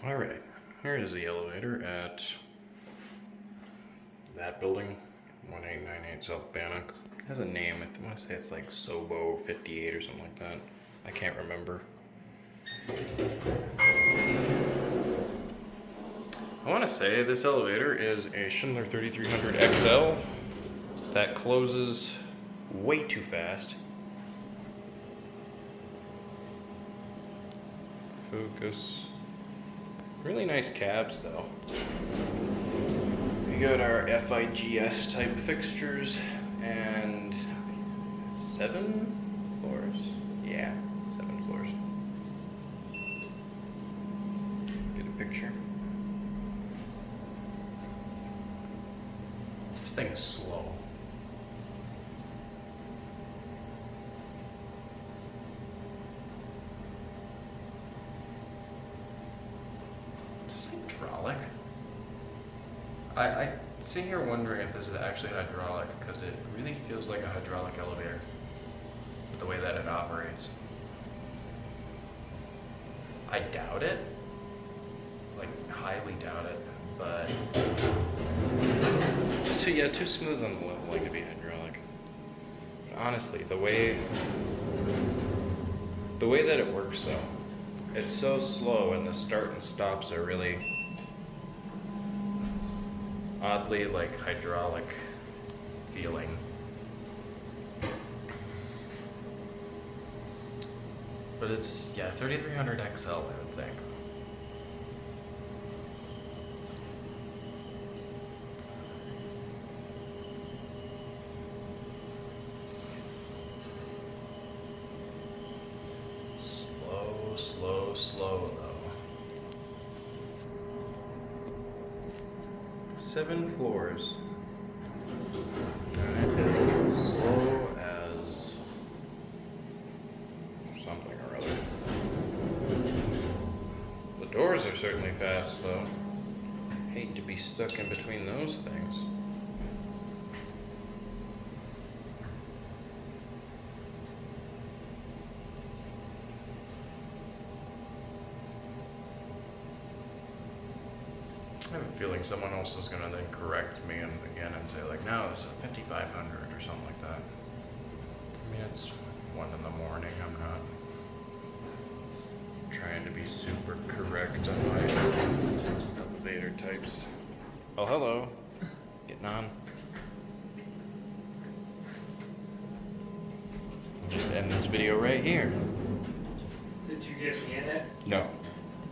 Alright, here is the elevator at that building, 1898 South Bannock. It has a name, I want to say it's like Sobo 58 or something like that. I can't remember. I want to say this elevator is a Schindler 3300 XL that closes way too fast. Focus. Really nice cabs though. We got our FIGS type fixtures and 7 floors. Yeah, 7 floors. Get a picture. This thing is slow. Is this hydraulic? I sit here wondering if this is actually hydraulic because it really feels like a hydraulic elevator with the way that it operates. I doubt it, like highly doubt it, but it's too smooth on the leveling to be hydraulic. Honestly, the way that it works though, it's so slow and the start and stops are really oddly like hydraulic feeling. But it's, yeah, 3300 XL, I would think. Slow though. 7 floors. And it is slow as something or other. The doors are certainly fast though. Hate to be stuck in between those things. I have a feeling someone else is gonna then correct me and again and say like, no, this is 5500 or something like that. I mean, it's 1 in the morning. I'm not trying to be super correct on my elevator types. Oh, hello. Getting on. I'll just end this video right here. Did you get me in it? No.